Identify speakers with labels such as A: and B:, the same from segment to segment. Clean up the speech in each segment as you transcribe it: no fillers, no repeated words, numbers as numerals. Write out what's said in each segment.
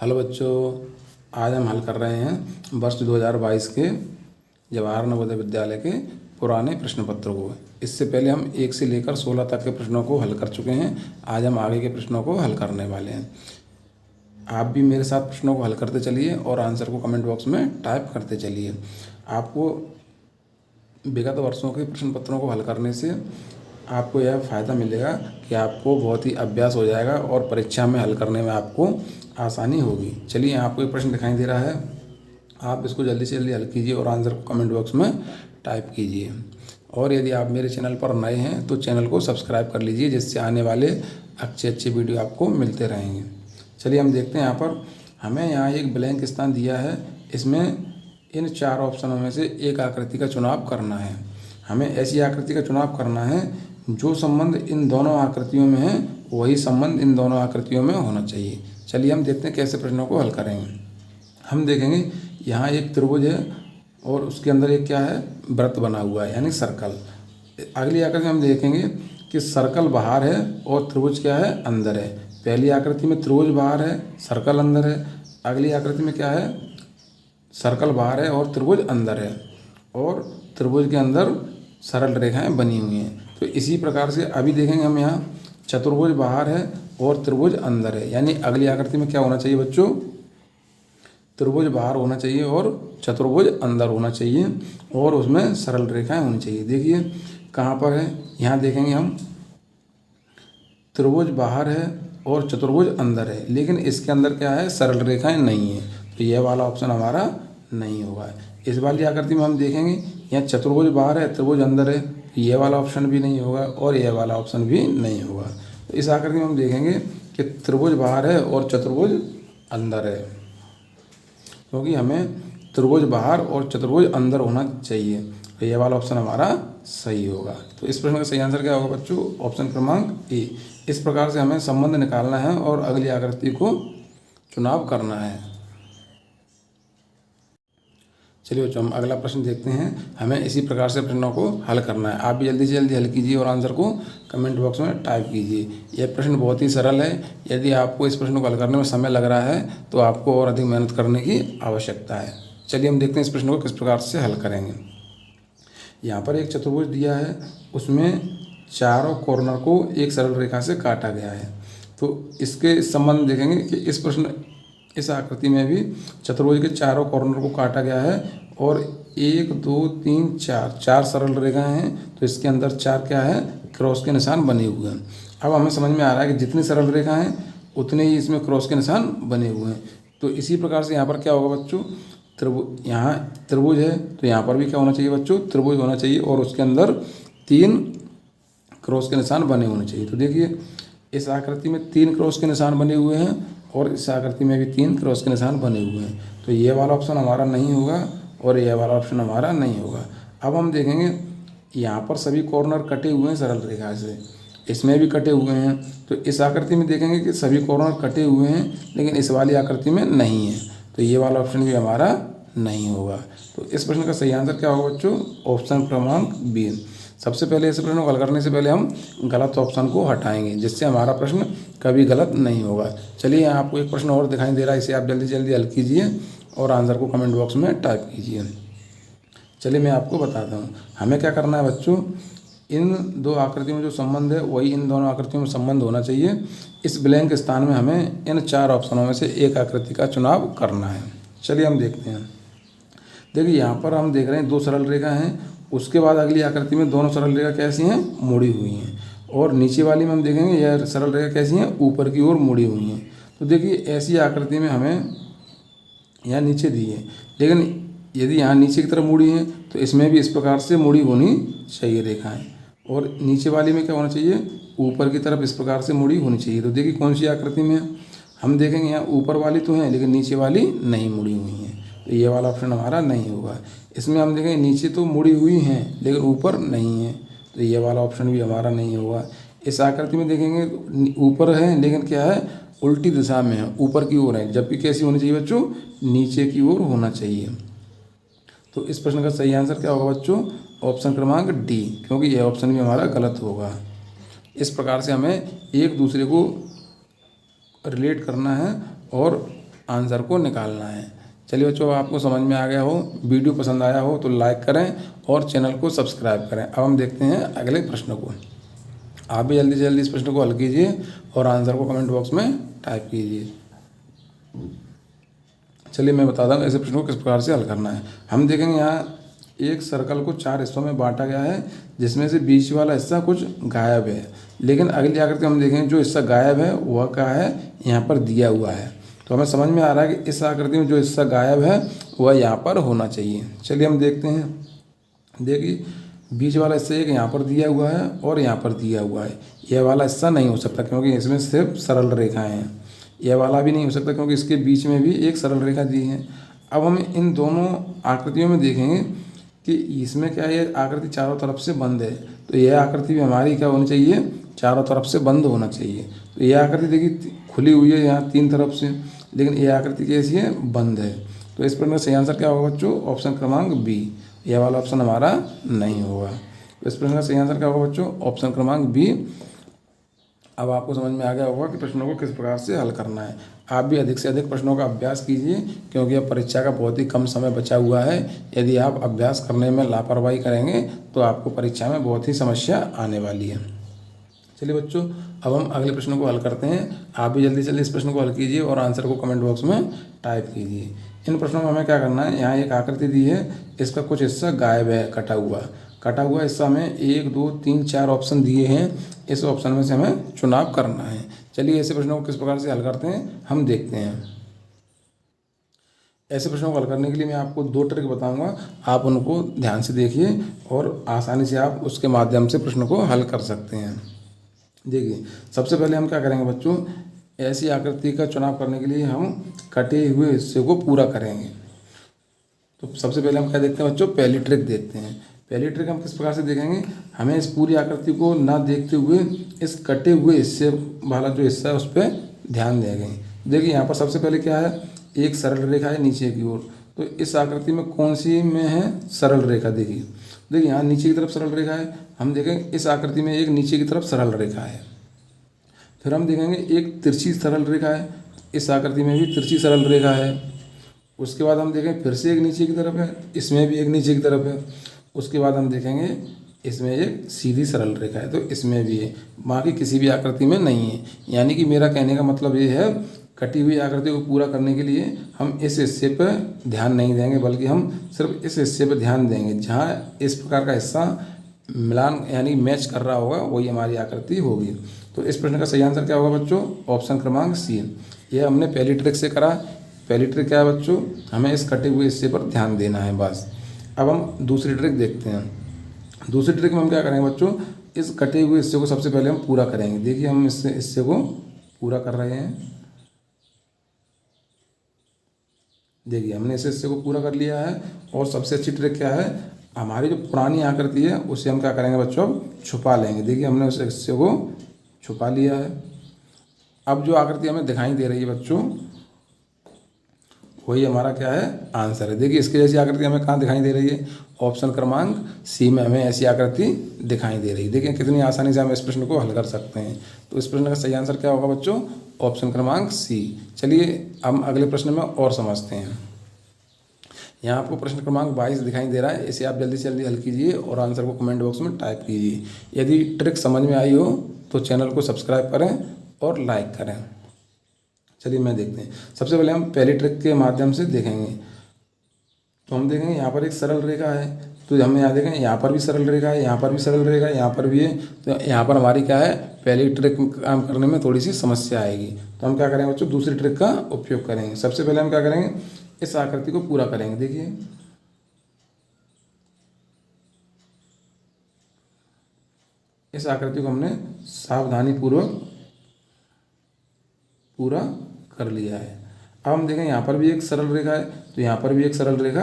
A: Hello बच्चों, आज हम हल कर रहे हैं वर्ष 2022 के जवाहर नवोदय विद्यालय के पुराने प्रश्न पत्रों को। इससे पहले हम 1 से लेकर 16 तक के प्रश्नों को हल कर चुके हैं। आज हम आगे के प्रश्नों को हल करने वाले हैं। आप भी मेरे साथ प्रश्नों को हल करते चलिए और आंसर को कमेंट बॉक्स में टाइप करते चलिए। आपको विगत वर्षों के प्रश्न पत्रों को हल करने से आपको यह फ़ायदा मिलेगा कि आपको बहुत ही अभ्यास हो जाएगा और परीक्षा में हल करने में आपको आसानी होगी। चलिए, आपको एक प्रश्न दिखाई दे रहा है, आप इसको जल्दी से जल्दी हल कीजिए और आंसर को कमेंट बॉक्स में टाइप कीजिए। और यदि आप मेरे चैनल पर नए हैं तो चैनल को सब्सक्राइब कर लीजिए, जिससे आने वाले अच्छे वीडियो आपको मिलते रहेंगे। चलिए, हम देखते हैं। यहाँ पर हमें एक ब्लैंक स्थान दिया है। इसमें इन 4 ऑप्शनों में से एक आकृति का चुनाव करना है। हमें ऐसी आकृति का चुनाव करना है जो संबंध इन दोनों आकृतियों में है, वही संबंध इन दोनों आकृतियों में होना चाहिए। चलिए, हम देखते हैं कैसे प्रश्नों को हल करेंगे। हम देखेंगे यहाँ एक त्रिभुज है और उसके अंदर एक क्या है, वृत्त बना हुआ है, यानी सर्कल। अगली आकृति में हम देखेंगे कि सर्कल बाहर है और त्रिभुज क्या है, अंदर है। पहली आकृति में त्रिभुज बाहर है, सर्कल अंदर है। अगली आकृति में क्या है, सर्कल बाहर है और त्रिभुज अंदर है, और त्रिभुज के अंदर सरल रेखाएं बनी हुई हैं। तो इसी प्रकार से अभी देखेंगे हम यहाँ चतुर्भुज बाहर है और त्रिभुज अंदर है, यानी अगली आकृति में क्या होना चाहिए बच्चों, त्रिभुज बाहर होना चाहिए और चतुर्भुज अंदर होना चाहिए, और उसमें सरल रेखाएं होनी चाहिए। देखिए कहाँ पर है, यहाँ देखेंगे हम त्रिभुज बाहर है और चतुर्भुज अंदर है, लेकिन इसके अंदर क्या है, सरल रेखाएं नहीं है। तो यह वाला ऑप्शन हमारा नहीं होगा। इस वाली आकृति में हम देखेंगे यहाँ चतुर्भुज बाहर है, त्रिभुज अंदर है, ये वाला ऑप्शन भी नहीं होगा और यह वाला ऑप्शन भी नहीं होगा। तो इस आकृति में हम देखेंगे कि त्रिभुज बाहर है और चतुर्भुज अंदर है, क्योंकि हमें त्रिभुज बाहर और चतुर्भुज अंदर होना चाहिए। तो यह वाला ऑप्शन हमारा सही होगा। तो इस प्रश्न का सही आंसर क्या होगा बच्चों, ऑप्शन क्रमांक ए। इस प्रकार से हमें संबंध निकालना है और अगली आकृति को चुनाव करना है। चलिए बच्चों, हम अगला प्रश्न देखते हैं। हमें इसी प्रकार से प्रश्नों को हल करना है। आप भी जल्दी से जल्दी हल कीजिए और आंसर को कमेंट बॉक्स में टाइप कीजिए। यह प्रश्न बहुत ही सरल है। यदि आपको इस प्रश्न को हल करने में समय लग रहा है तो आपको और अधिक मेहनत करने की आवश्यकता है। चलिए, हम देखते हैं इस प्रश्न को किस प्रकार से हल करेंगे। यहाँ पर एक चतुर्भुज दिया है, उसमें चारों कॉर्नर को एक सरल रेखा से काटा गया है। तो इसके संबंध देखेंगे कि इस आकृति में भी चतुर्भुज के चारों कॉर्नर को काटा गया है और 1 2 3 4 सरल रेखाएं हैं। तो इसके अंदर 4 क्या है, क्रॉस के निशान बने हुए हैं। अब हमें समझ में आ रहा है कि जितनी सरल रेखा हैं उतने ही इसमें क्रॉस के निशान बने हुए हैं। तो इसी प्रकार से यहाँ पर क्या होगा बच्चों, यहाँ त्रिभुज है तो यहाँ पर भी क्या होना चाहिए बच्चों, त्रिभुज होना चाहिए, और उसके अंदर 3 क्रॉस के निशान बने होने चाहिए। तो देखिए इस आकृति में 3 क्रॉस के निशान बने हुए हैं और इस आकृति में भी 3 क्रॉस के निशान बने हुए हैं। तो ये वाला ऑप्शन हमारा नहीं होगा और यह वाला ऑप्शन हमारा नहीं होगा। अब हम देखेंगे यहाँ पर सभी कॉर्नर कटे हुए हैं सरल रेखा से, इसमें भी कटे हुए हैं। तो इस आकृति में देखेंगे कि सभी कॉर्नर कटे हुए हैं, लेकिन इस वाली आकृति में नहीं है। तो ये वाला ऑप्शन भी हमारा नहीं होगा। तो इस प्रश्न का सही आंसर क्या होगा बच्चों, ऑप्शन क्रमांक बी। सबसे पहले इस प्रश्न को हल करने से पहले हम गलत ऑप्शन को हटाएंगे, जिससे हमारा प्रश्न कभी गलत नहीं होगा। चलिए, यहाँ आपको एक प्रश्न और दिखाई दे रहा है, इसे आप जल्दी जल्दी हल कीजिए और आंसर को कमेंट बॉक्स में टाइप कीजिए। चलिए, मैं आपको बताता हूँ हमें क्या करना है बच्चों। इन 2 आकृतियों में जो संबंध है वही इन दोनों आकृतियों में संबंध होना चाहिए। इस ब्लैंक स्थान में हमें इन 4 ऑप्शनों में से एक आकृति का चुनाव करना है। चलिए, हम देखते हैं। देखिए यहाँ पर हम देख रहे हैं 2 सरल रेखा हैं, उसके बाद अगली आकृति में दोनों सरल रेखा कैसी हैं, मुड़ी हुई हैं, और नीचे वाली में हम देखेंगे यह सरल रेखा कैसी हैं, ऊपर की ओर मुड़ी हुई हैं। तो देखिए ऐसी आकृति में हमें यहाँ नीचे दी है, लेकिन यदि यहाँ नीचे की तरफ मुड़ी है तो इसमें भी इस प्रकार से मुड़ी होनी चाहिए रेखाएं, और नीचे वाली में क्या होना चाहिए, ऊपर की तरफ इस प्रकार से मुड़ी होनी चाहिए। तो देखिए कौन सी आकृति में हम देखेंगे यहाँ ऊपर वाली तो है लेकिन नीचे वाली नहीं मुड़ी हुई हैं। तो ये वाला ऑप्शन हमारा नहीं होगा। इसमें हम देखेंगे नीचे तो मुड़ी हुई हैं लेकिन ऊपर नहीं है, तो ये वाला ऑप्शन भी हमारा नहीं होगा। इस आकृति में देखेंगे ऊपर है लेकिन क्या है, उल्टी दिशा में है, ऊपर की ओर है, जबकि कैसी होनी चाहिए बच्चों, नीचे की ओर होना चाहिए। तो इस प्रश्न का सही आंसर क्या होगा बच्चों, ऑप्शन क्रमांक डी, क्योंकि यह ऑप्शन भी हमारा गलत होगा। इस प्रकार से हमें एक दूसरे को रिलेट करना है और आंसर को निकालना है। चलिए बच्चों, आपको समझ में आ गया हो, वीडियो पसंद आया हो तो लाइक करें और चैनल को सब्सक्राइब करें। अब हम देखते हैं अगले प्रश्न को। आप भी जल्दी से जल्दी इस प्रश्न को हल कीजिए और आंसर को कमेंट बॉक्स में टाइप कीजिए। चलिए मैं बताता हूँ ऐसे प्रश्न को किस प्रकार से हल करना है। हम देखेंगे यहाँ एक सर्कल को 4 हिस्सों में बांटा गया है, जिसमें से बीच वाला हिस्सा कुछ गायब है। लेकिन अगली आकृति हम देखेंगे जो हिस्सा गायब है वह क्या है, यहाँ पर दिया हुआ है। तो हमें समझ में आ रहा है कि इस आकृति में जो हिस्सा गायब है वह यहाँ पर होना चाहिए। चलिए हम देखते हैं। देखिए बीच वाला हिस्सा एक यहाँ पर दिया हुआ है और यहाँ पर दिया हुआ है। यह वाला हिस्सा नहीं हो सकता क्योंकि इसमें सिर्फ सरल रेखाएं हैं। यह वाला भी नहीं हो सकता क्योंकि इसके बीच में भी एक सरल रेखा दी है। अब हम इन दोनों आकृतियों में देखेंगे कि इसमें क्या है, आकृति चारों तरफ से बंद है, तो यह आकृति भी हमारी क्या होनी चाहिए, चारों तरफ से बंद होना चाहिए। तो यह आकृति देखिए खुली हुई है यहाँ 3 तरफ से, लेकिन यह आकृति कैसी है, बंद है। तो इस प्रश्न का सही आंसर क्या होगा बच्चों, ऑप्शन क्रमांक बी। यह वाला ऑप्शन हमारा नहीं होगा। तो इस प्रश्न का सही आंसर क्या होगा बच्चों, ऑप्शन क्रमांक बी। अब आपको समझ में आ गया होगा कि प्रश्नों को किस प्रकार से हल करना है। आप भी अधिक से अधिक प्रश्नों का अभ्यास कीजिए क्योंकि अब परीक्षा का बहुत ही कम समय बचा हुआ है। यदि आप अभ्यास करने में लापरवाही करेंगे तो आपको परीक्षा में बहुत ही समस्या आने वाली है। चलिए बच्चों, अब हम अगले प्रश्न को हल करते हैं। आप भी जल्दी से जल्दी इस प्रश्न को हल कीजिए और आंसर को कमेंट बॉक्स में टाइप कीजिए। इन प्रश्नों में हमें क्या करना है, यहाँ एक आकृति दी है, इसका कुछ हिस्सा गायब है, कटा हुआ हिस्सा में 1 2 3 4 ऑप्शन दिए हैं। इस ऑप्शन में से हमें चुनाव करना है। चलिए ऐसे प्रश्नों को किस प्रकार से हल करते हैं हम देखते हैं। ऐसे प्रश्नों को हल करने के लिए मैं आपको 2 ट्रिक बताऊंगा, आप उनको ध्यान से देखिए और आसानी से आप उसके माध्यम से प्रश्न को हल कर सकते हैं। देखिए सबसे पहले हम क्या करेंगे बच्चों, ऐसी आकृति का चुनाव करने के लिए हम कटे हुए हिस्से को पूरा करेंगे। तो सबसे पहले हम क्या देखते हैं बच्चों, पहली ट्रिक देखते हैं। पहली ट्रिक हम किस प्रकार से देखेंगे, हमें इस पूरी आकृति को ना देखते हुए इस कटे हुए हिस्से वाला जो हिस्सा है उस पर ध्यान देंगे। देखिए यहाँ पर सबसे पहले क्या है, एक सरल रेखा है नीचे की ओर। तो इस आकृति में कौन सी में है, सरल रेखा। देखिए यहाँ नीचे की तरफ सरल रेखा है। हम देखें इस आकृति में एक नीचे की तरफ सरल रेखा है। फिर हम देखेंगे एक तिरछी सरल रेखा है, इस आकृति में भी तिरछी सरल रेखा है। उसके बाद हम देखें फिर से एक नीचे की तरफ है, इसमें भी एक नीचे की तरफ है। उसके बाद हम देखेंगे इसमें एक सीधी सरल रेखा है, तो इसमें भी है, बाकी किसी भी आकृति में नहीं है। यानी कि मेरा कहने का मतलब ये है, कटी हुई आकृति को पूरा करने के लिए हम इस हिस्से पर ध्यान नहीं देंगे, बल्कि हम सिर्फ इस हिस्से पर ध्यान देंगे जहाँ इस प्रकार का हिस्सा मिलान यानी मैच कर रहा होगा, वही हमारी आकृति होगी। तो इस प्रश्न का सही आंसर क्या होगा बच्चों, ऑप्शन क्रमांक सी। यह हमने पहली ट्रिक से करा। पहली ट्रिक क्या है बच्चों, हमें इस कटे हुए हिस्से पर ध्यान देना है बस। अब हम दूसरी ट्रिक देखते हैं। दूसरी ट्रिक में हम क्या करेंगे बच्चों, इस कटे हुए हिस्से को सबसे पहले हम पूरा करेंगे। देखिए हम इस हिस्से को पूरा कर रहे हैं। देखिए हमने इस हिस्से को पूरा कर लिया है। और सबसे अच्छी ट्रिक क्या है, हमारी जो पुरानी आकृति है उसे हम क्या करेंगे बच्चों, छुपा लेंगे। देखिए हमने उस हिस्से को छुपा लिया है। अब जो आकृति हमें दिखाई दे रही है बच्चों, वही हमारा क्या है, आंसर है। देखिए इसकी जैसी आकृति हमें कहाँ दिखाई दे रही है, ऑप्शन क्रमांक सी में हमें ऐसी आकृति दिखाई दे रही है। देखिए कितनी आसानी से हम इस प्रश्न को हल कर सकते हैं। तो इस प्रश्न का सही आंसर क्या होगा बच्चों, ऑप्शन क्रमांक सी। चलिए हम अगले प्रश्न में और समझते हैं। यहाँ आपको प्रश्न क्रमांक 22 दिखाई दे रहा है, इसे आप जल्दी से जल्दी हल कीजिए और आंसर को कमेंट बॉक्स में टाइप कीजिए। यदि ट्रिक समझ में आई हो तो चैनल को सब्सक्राइब करें और लाइक करें। चलिए मैं देखते हैं। सबसे पहले हम पहली ट्रिक के माध्यम से देखेंगे। तो हम देखेंगे यहाँ पर एक सरल रेखा है, तो हम यहाँ देखेंगे यहाँ पर भी सरल रेखा है, यहाँ पर भी सरल रेखा है, यहाँ पर भी है। तो यहाँ पर हमारी क्या है, पहली ट्रिक काम करने में थोड़ी सी समस्या आएगी। तो हम क्या करेंगे बच्चों, दूसरी ट्रिक का उपयोग करेंगे। सबसे पहले हम क्या करेंगे, इस आकृति को पूरा करेंगे। देखिए इस आकृति को हमने सावधानी पूर्वक पूरा कर लिया है। अब हम देखें यहाँ पर भी एक सरल रेखा है, तो यहाँ पर भी एक सरल रेखा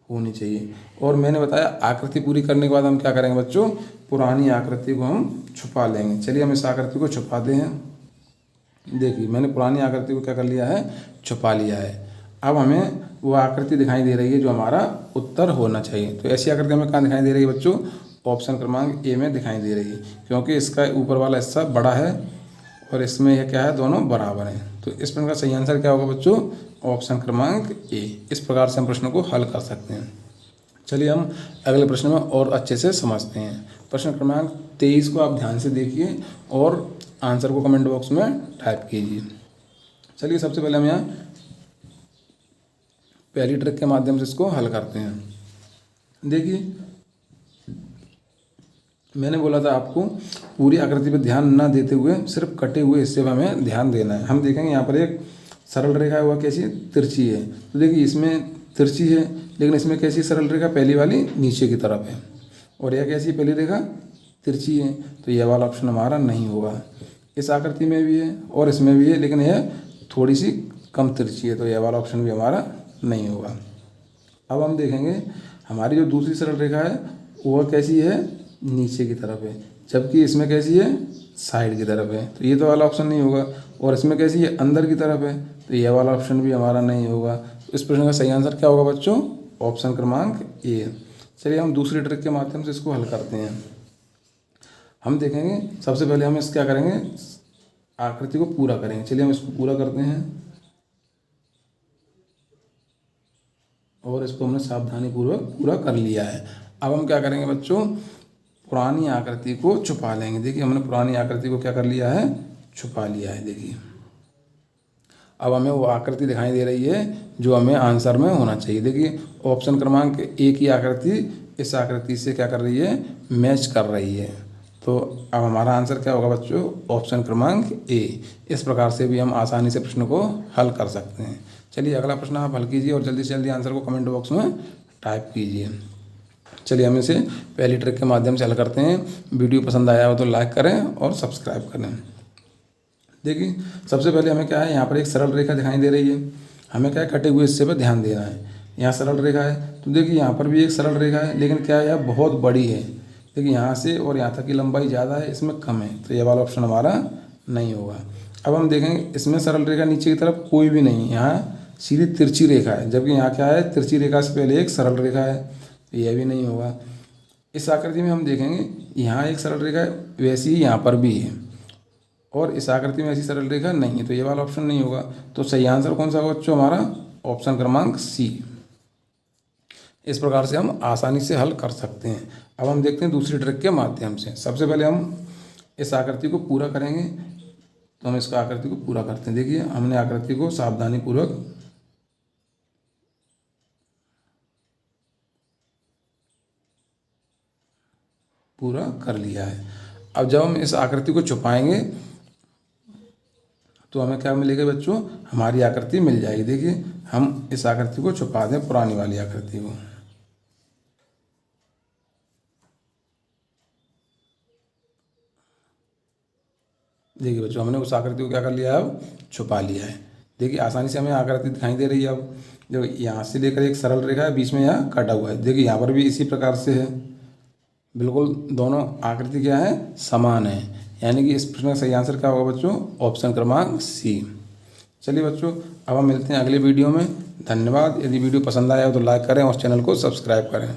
A: होनी चाहिए। और मैंने बताया आकृति पूरी करने के बाद हम क्या करेंगे बच्चों, पुरानी आकृति को हम छुपा लेंगे। चलिए हम इस आकृति को छुपाते हैं। देखिए मैंने पुरानी आकृति को क्या कर लिया है, छुपा लिया है। अब हमें वो आकृति दिखाई दे रही है जो हमारा उत्तर होना चाहिए। तो ऐसी आकृति हमें कहाँ दिखाई दे रही है बच्चों, ऑप्शन क्रमांक ए में दिखाई दे रही है, क्योंकि इसका ऊपर वाला हिस्सा बड़ा है और इसमें यह क्या है, दोनों बराबर हैं। तो इस प्रश्न का सही आंसर क्या होगा बच्चों, ऑप्शन क्रमांक ए। इस प्रकार से हम प्रश्न को हल कर सकते हैं। चलिए हम अगले प्रश्न में और अच्छे से समझते हैं। प्रश्न क्रमांक 23 को आप ध्यान से देखिए और आंसर को कमेंट बॉक्स में टाइप कीजिए। चलिए सबसे पहले हम यहाँ पहली ट्रिक के माध्यम से इसको हल करते हैं। देखिए मैंने बोला था आपको पूरी आकृति पर ध्यान न देते हुए सिर्फ कटे हुए हिस्से पर हमें ध्यान देना है। हम देखेंगे यहाँ पर एक सरल रेखा है, वह कैसी तिरछी है। तो देखिए इसमें तिरछी है, लेकिन इसमें कैसी सरल रेखा, पहली वाली नीचे की तरफ है, और यह कैसी पहली रेखा तिरछी है। तो यह वाला ऑप्शन हमारा नहीं होगा। इस आकृति में भी है और इसमें भी है, लेकिन यह थोड़ी सी कम तिरछी है, तो यह वाला ऑप्शन भी हमारा नहीं होगा। अब हम देखेंगे हमारी जो दूसरी सरल रेखा है वह कैसी है, नीचे की तरफ है, जबकि इसमें कैसी है, साइड की तरफ है। तो ये तो वाला ऑप्शन नहीं होगा। और इसमें कैसी है, अंदर की तरफ है, तो यह वाला ऑप्शन भी हमारा नहीं होगा। तो इस प्रश्न का सही आंसर क्या होगा बच्चों, ऑप्शन क्रमांक ए। चलिए हम दूसरी ट्रिक के माध्यम से इसको हल करते हैं। हम देखेंगे सबसे पहले हम इस क्या करेंगे, आकृति को पूरा करेंगे। चलिए हम इसको पूरा करते हैं और इसको हमने सावधानीपूर्वक पूरा कर लिया है। अब हम क्या करेंगे बच्चों, पुरानी आकृति को छुपा लेंगे। देखिए हमने पुरानी आकृति को क्या कर लिया है, छुपा लिया है। देखिए अब हमें वो आकृति दिखाई दे रही है जो हमें आंसर में होना चाहिए। देखिए ऑप्शन क्रमांक ए की आकृति इस आकृति से क्या कर रही है, मैच कर रही है। तो अब हमारा आंसर क्या होगा बच्चों, ऑप्शन क्रमांक ए। इस प्रकार से भी हम आसानी से प्रश्न को हल कर सकते हैं। चलिए अगला प्रश्न आप हल कीजिए और जल्दी से जल्दी आंसर को कमेंट बॉक्स में टाइप कीजिए। चलिए हम इसे पहली ट्रिक के माध्यम से हल करते हैं। वीडियो पसंद आया हो तो लाइक करें और सब्सक्राइब करें। देखिए सबसे पहले हमें क्या है, यहाँ पर एक सरल रेखा दिखाई दे रही है। हमें क्या है, कटे हुए हिस्से पर ध्यान देना है। यहाँ सरल रेखा है, तो देखिए यहाँ पर भी एक सरल रेखा है, लेकिन क्या है, यह बहुत बड़ी है। देखिए यहाँ से और यहाँ तक की लंबाई ज़्यादा है, इसमें कम है, तो यह वाला ऑप्शन हमारा नहीं होगा। अब हम देखेंगे इसमें सरल रेखा नीचे की तरफ कोई भी नहीं, यहाँ सीधी तिरछी रेखा है, जबकि यहाँ क्या है, तिरछी रेखा से पहले एक सरल रेखा है, तो यह भी नहीं होगा। इस आकृति में हम देखेंगे यहाँ एक सरल रेखा है, वैसी ही यहाँ पर भी है, और इस आकृति में ऐसी सरल रेखा नहीं है, तो ये वाला ऑप्शन नहीं होगा। तो सही आंसर कौन सा होगा बच्चों, हमारा ऑप्शन क्रमांक सी। इस प्रकार से हम आसानी से हल कर सकते हैं। अब हम देखते हैं दूसरी ट्रिक के माध्यम से। सबसे पहले हम इस आकृति को पूरा करेंगे, तो हम इस आकृति को पूरा करते हैं। देखिए हमने आकृति को सावधानीपूर्वक पूरा कर लिया है। अब जब हम इस आकृति को छुपाएंगे तो हमें क्या मिलेगा बच्चों, हमारी आकृति मिल जाएगी। देखिए हम इस आकृति को छुपा दें, पुरानी वाली आकृति को। देखिए बच्चों हमने उस आकृति को क्या कर लिया है, अब छुपा लिया है। देखिए आसानी से हमें आकृति दिखाई दे रही है। अब जो यहाँ से लेकर एक सरल रेखा है, बीच में यहाँ कटा हुआ है। देखिए यहाँ पर भी इसी प्रकार से है, बिल्कुल दोनों आकृति क्या है, समान है। यानी कि इस प्रश्न का सही आंसर क्या होगा बच्चों, ऑप्शन क्रमांक सी। चलिए बच्चों अब हम मिलते हैं अगले वीडियो में। धन्यवाद। यदि वीडियो पसंद आया हो तो लाइक करें और चैनल को सब्सक्राइब करें।